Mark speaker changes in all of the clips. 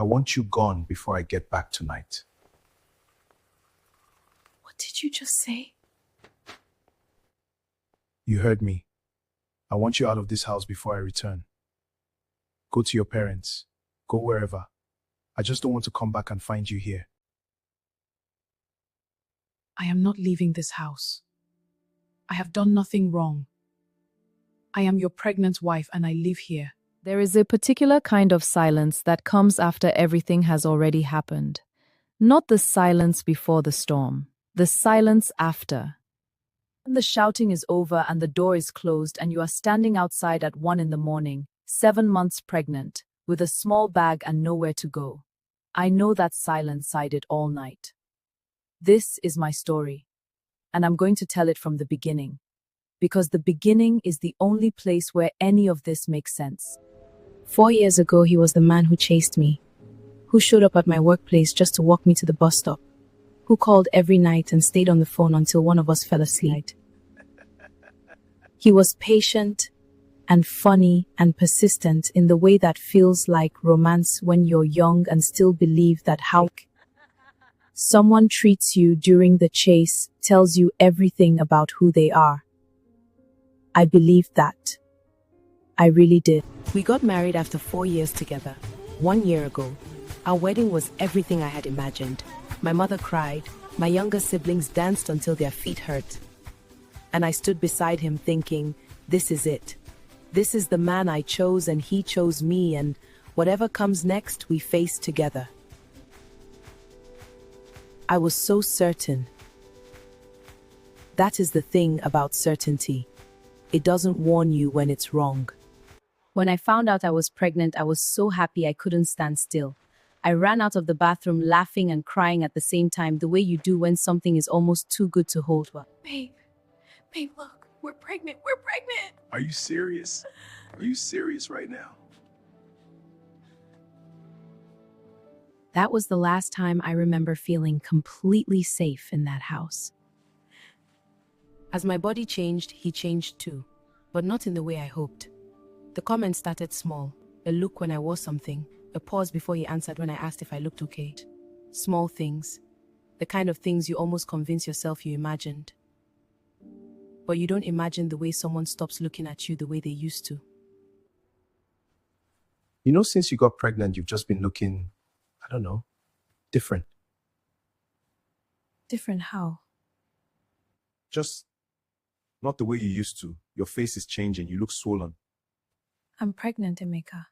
Speaker 1: I want you gone before I get back tonight.
Speaker 2: What did you just say?
Speaker 1: You heard me. I want you out of this house before I return. Go to your parents. Go wherever. I just don't want to come back and find you here.
Speaker 2: I am not leaving this house. I have done nothing wrong. I am your pregnant wife and I live here.
Speaker 3: There is a particular kind of silence that comes after everything has already happened. Not the silence before the storm, the silence after. When the shouting is over and the door is closed and you are standing outside at 1 a.m, 7 months pregnant, with a small bag and nowhere to go. I know that silence sided all night. This is my story, and I'm going to tell it from the beginning, because the beginning is the only place where any of this makes sense.
Speaker 4: 4 years ago, he was the man who chased me, who showed up at my workplace just to walk me to the bus stop, who called every night and stayed on the phone until one of us fell asleep. He was patient and funny and persistent in the way that feels like romance when you're young and still believe that how someone treats you during the chase tells you everything about who they are. I believed that. I really did.
Speaker 5: We got married after 4 years together, 1 year ago. Our wedding was everything I had imagined. My mother cried, my younger siblings danced until their feet hurt. And I stood beside him thinking, this is it. This is the man I chose and he chose me, and whatever comes next, we face together. I was so certain. That is the thing about certainty. It doesn't warn you when it's wrong.
Speaker 4: When I found out I was pregnant, I was so happy I couldn't stand still. I ran out of the bathroom laughing and crying at the same time, the way you do when something is almost too good to hold.
Speaker 2: Babe, look, we're pregnant.
Speaker 1: Are you serious? Are you serious right now?
Speaker 4: That was the last time I remember feeling completely safe in that house.
Speaker 5: As my body changed, he changed too, but not in the way I hoped. The comments started small, a look when I wore something, a pause before he answered when I asked if I looked okay. Small things, the kind of things you almost convince yourself you imagined. But you don't imagine the way someone stops looking at you the way they used to.
Speaker 1: You know, since you got pregnant, you've just been looking, I don't know, different.
Speaker 4: Different how?
Speaker 1: Just not the way you used to. Your face is changing. You look swollen.
Speaker 4: I'm pregnant, Emeka.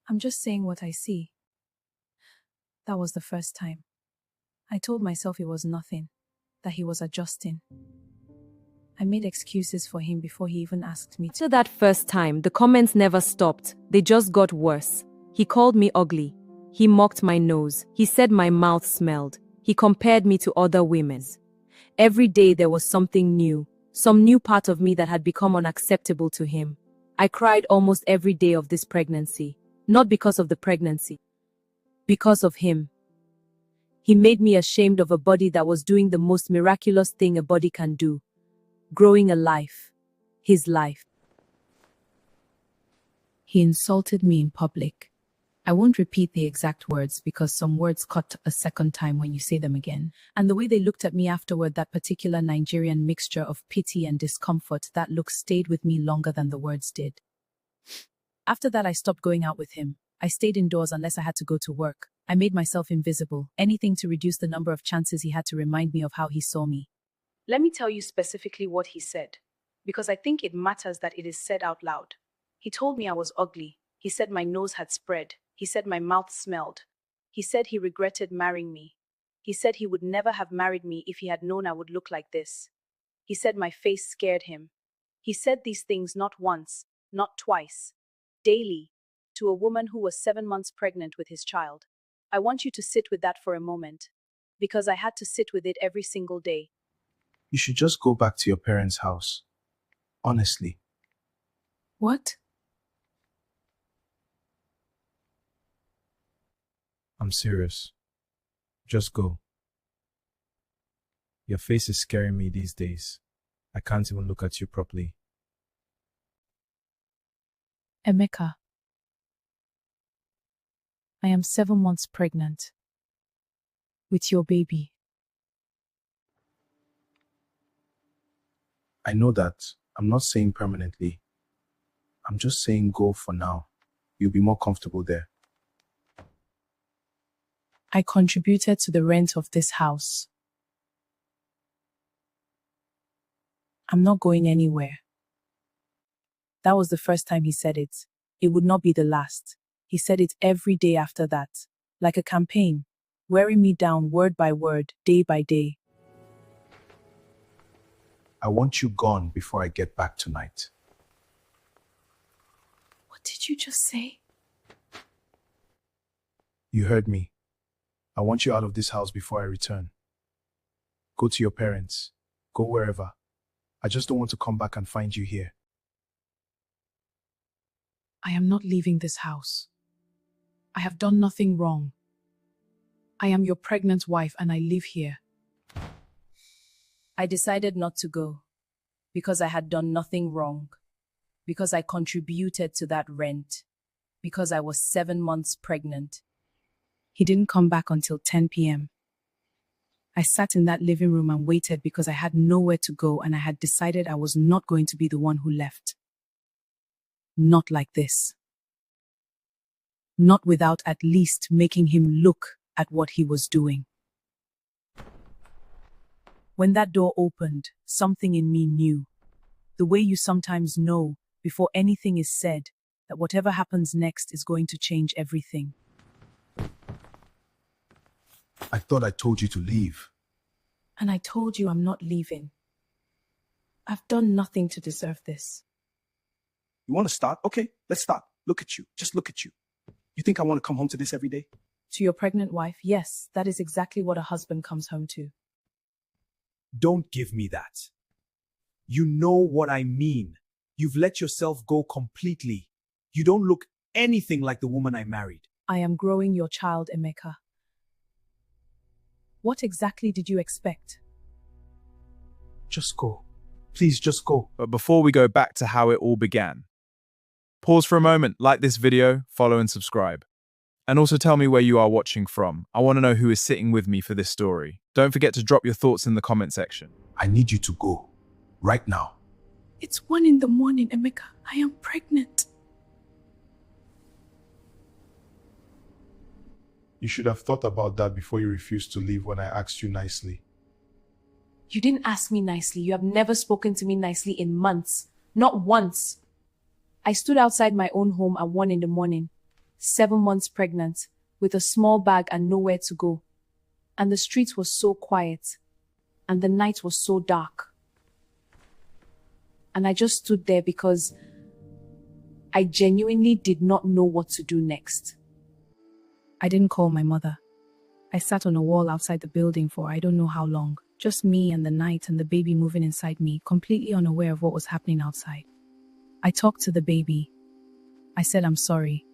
Speaker 4: I'm just saying what I see. That was the first time. I told myself it was nothing, that he was adjusting. I made excuses for him before he even asked me to.
Speaker 3: After that first time, the comments never stopped. They just got worse. He called me ugly. He mocked my nose. He said my mouth smelled. He compared me to other women. Every day there was something new, some new part of me that had become unacceptable to him. I cried almost every day of this pregnancy, not because of the pregnancy, because of him. He made me ashamed of a body that was doing the most miraculous thing a body can do, growing a life, his life.
Speaker 4: He insulted me in public. I won't repeat the exact words because some words cut a second time when you say them again. And the way they looked at me afterward, that particular Nigerian mixture of pity and discomfort, that look stayed with me longer than the words did. After that, I stopped going out with him. I stayed indoors unless I had to go to work. I made myself invisible, anything to reduce the number of chances he had to remind me of how he saw me.
Speaker 2: Let me tell you specifically what he said, because I think it matters that it is said out loud. He told me I was ugly. He said my nose had spread. He said my mouth smelled. He said he regretted marrying me. He said he would never have married me if he had known I would look like this. He said my face scared him. He said these things not once, not twice, daily, to a woman who was 7 months pregnant with his child. I want you to sit with that for a moment, because I had to sit with it every single day.
Speaker 1: You should just go back to your parents' house. Honestly.
Speaker 4: What?
Speaker 1: I'm serious. Just go. Your face is scaring me these days. I can't even look at you properly.
Speaker 4: Emeka. I am 7 months pregnant. With your baby.
Speaker 1: I know that. I'm not saying permanently. I'm just saying go for now. You'll be more comfortable there.
Speaker 4: I contributed to the rent of this house. I'm not going anywhere. That was the first time he said it. It would not be the last. He said it every day after that, like a campaign, wearing me down word by word, day by day.
Speaker 1: I want you gone before I get back tonight.
Speaker 4: What did you just say?
Speaker 1: You heard me. I want you out of this house before I return. Go to your parents. Go wherever. I just don't want to come back and find you here.
Speaker 4: I am not leaving this house. I have done nothing wrong. I am your pregnant wife and I live here. I decided not to go because I had done nothing wrong, because I contributed to that rent, because I was 7 months pregnant. He didn't come back until 10 p.m. I sat in that living room and waited because I had nowhere to go and I had decided I was not going to be the one who left. Not like this. Not without at least making him look at what he was doing. When that door opened, something in me knew. The way you sometimes know, before anything is said, that whatever happens next is going to change everything.
Speaker 1: I thought I told you to leave.
Speaker 4: And I told you I'm not leaving. I've done nothing to deserve this.
Speaker 1: You want to start? Okay, let's start. Look at you. Just look at you. You think I want to come home to this every day?
Speaker 4: To your pregnant wife, yes, that is exactly what a husband comes home to.
Speaker 6: Don't give me that. You know what I mean. You've let yourself go completely. You don't look anything like the woman I married.
Speaker 4: I am growing your child, Emeka. What exactly did you expect?
Speaker 1: Just go. Please, just go.
Speaker 7: But before we go back to how it all began, pause for a moment, like this video, follow and subscribe. And also tell me where you are watching from. I want to know who is sitting with me for this story. Don't forget to drop your thoughts in the comment section.
Speaker 1: I need you to go. Right now.
Speaker 4: It's 1 in the morning, Emeka. I am pregnant.
Speaker 1: You should have thought about that before you refused to leave when I asked you nicely.
Speaker 2: You didn't ask me nicely. You have never spoken to me nicely in months. Not once. I stood outside my own home at 1 in the morning, 7 months pregnant, with a small bag and nowhere to go. And the street was so quiet. And the night was so dark. And I just stood there because I genuinely did not know what to do next.
Speaker 4: I didn't call my mother. I sat on a wall outside the building for I don't know how long. Just me and the night and the baby moving inside me, completely unaware of what was happening outside. I talked to the baby. I said, I'm sorry.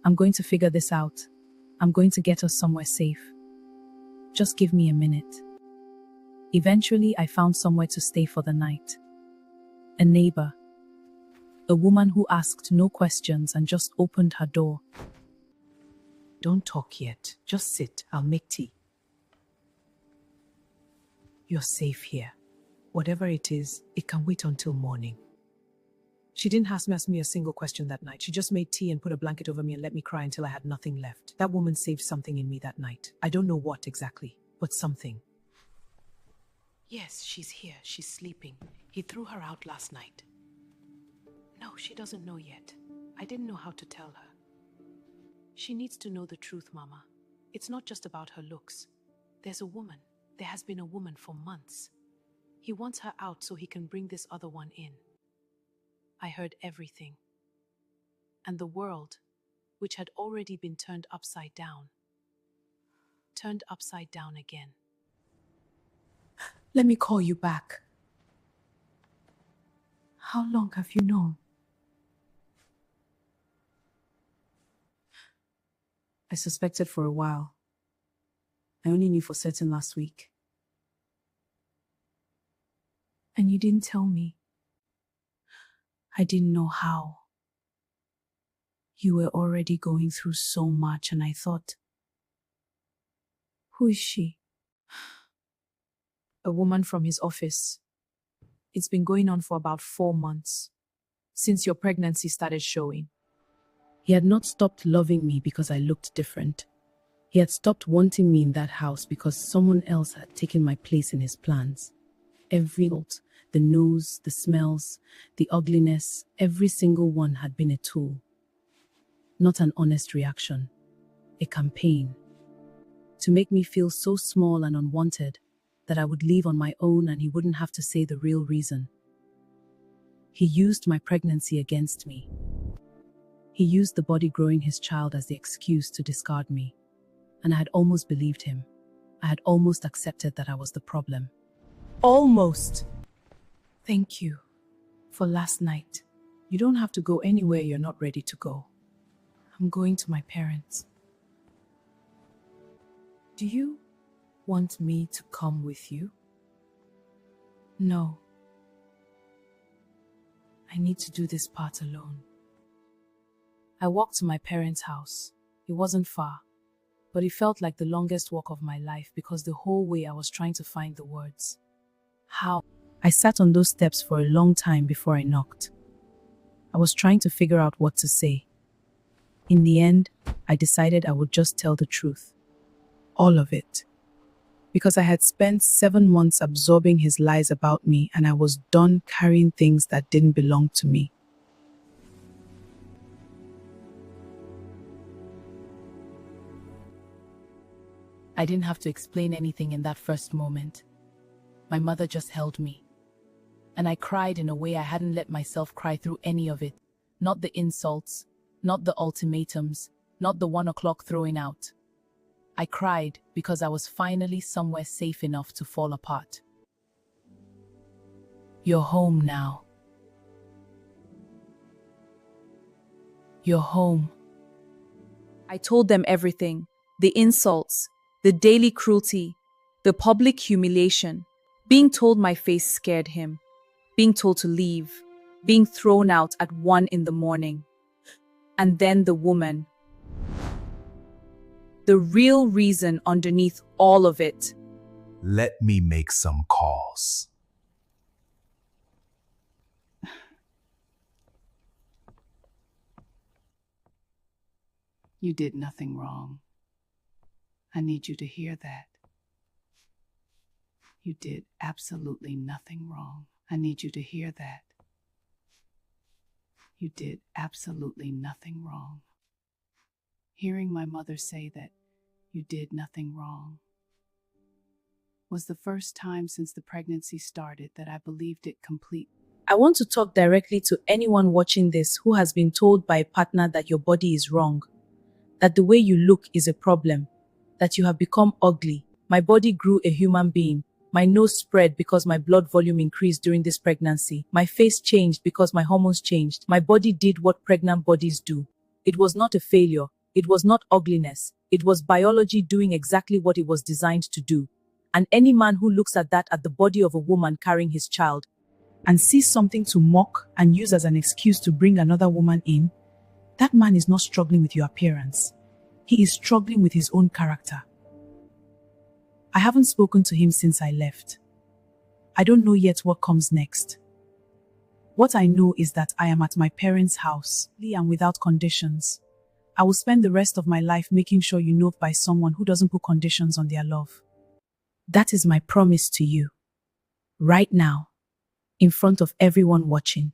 Speaker 4: I'm going to figure this out. I'm going to get us somewhere safe. Just give me a minute. Eventually, I found somewhere to stay for the night. A neighbor. A woman who asked no questions and just opened her door.
Speaker 8: Don't talk yet. Just sit. I'll make tea. You're safe here. Whatever it is, it can wait until morning. She didn't ask me a single question that night. She just made tea and put a blanket over me and let me cry until I had nothing left. That woman saved something in me that night. I don't know what exactly, but something. Yes, she's here. She's sleeping. He threw her out last night. No, she doesn't know yet. I didn't know how to tell her. She needs to know the truth, Mama. It's not just about her looks. There's a woman. There has been a woman for months. He wants her out so he can bring this other one in. I heard everything. And the world, which had already been turned upside down again.
Speaker 4: Let me call you back. How long have you known? I suspected for a while. I only knew for certain last week. And you didn't tell me. I didn't know how. You were already going through so much, and I thought, who is she?
Speaker 8: A woman from his office. It's been going on for about 4 months, since your pregnancy started showing.
Speaker 5: He had not stopped loving me because I looked different. He had stopped wanting me in that house because someone else had taken my place in his plans. Every thought, the nose, the smells, the ugliness, every single one had been a tool. Not an honest reaction. A campaign. To make me feel so small and unwanted that I would leave on my own and he wouldn't have to say the real reason. He used my pregnancy against me. He used the body growing his child as the excuse to discard me. And I had almost believed him. I had almost accepted that I was the problem.
Speaker 8: Almost. Thank you for last night. You don't have to go anywhere you're not ready to go. I'm going to my parents. Do you want me to come with you? No. I need to do this part alone. I walked to my parents' house. It wasn't far, but it felt like the longest walk of my life because the whole way I was trying to find the words. How?
Speaker 4: I sat on those steps for a long time before I knocked. I was trying to figure out what to say. In the end, I decided I would just tell the truth. All of it. Because I had spent 7 months absorbing his lies about me and I was done carrying things that didn't belong to me.
Speaker 5: I didn't have to explain anything in that first moment. My mother just held me. And I cried in a way I hadn't let myself cry through any of it. Not the insults, not the ultimatums, not the 1 o'clock throwing out. I cried because I was finally somewhere safe enough to fall apart. You're home now. You're home.
Speaker 3: I told them everything. The insults, the daily cruelty, the public humiliation. Being told my face scared him. Being told to leave. Being thrown out at 1 in the morning. And then the woman. The real reason underneath all of it.
Speaker 6: Let me make some calls.
Speaker 5: You did nothing wrong. I need you to hear that. You did absolutely nothing wrong. I need you to hear that. You did absolutely nothing wrong. Hearing my mother say that you did nothing wrong was the first time since the pregnancy started that I believed it complete.
Speaker 4: I want to talk directly to anyone watching this who has been told by a partner that your body is wrong, that the way you look is a problem, that you have become ugly. My body grew a human being. My nose spread because my blood volume increased during this pregnancy. My face changed because my hormones changed. My body did what pregnant bodies do. It was not a failure. It was not ugliness. It was biology doing exactly what it was designed to do. And any man who looks at that, at the body of a woman carrying his child, and sees something to mock and use as an excuse to bring another woman in, that man is not struggling with your appearance. He is struggling with his own character. I haven't spoken to him since I left. I don't know yet what comes next. What I know is that I am at my parents' house, and without conditions. I will spend the rest of my life making sure you know by someone who doesn't put conditions on their love. That is my promise to you. Right now, in front of everyone watching.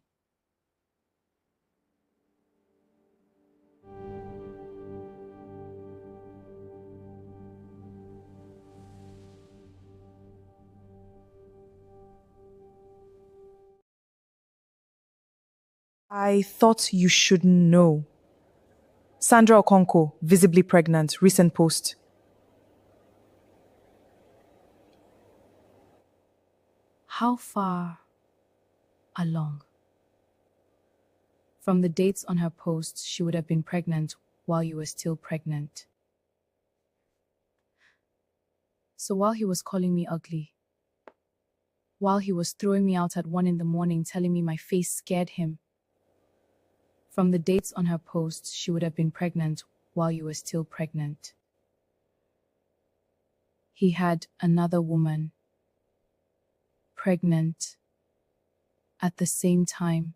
Speaker 9: I thought you should know. Sandra Okonko, visibly pregnant, recent post.
Speaker 5: How far along? From the dates on her posts, she would have been pregnant while you were still pregnant. So while he was calling me ugly, while he was throwing me out at 1 in the morning telling me my face scared him,
Speaker 2: From the dates on her posts, she would have been pregnant while you were still pregnant. He had another woman pregnant at the same time.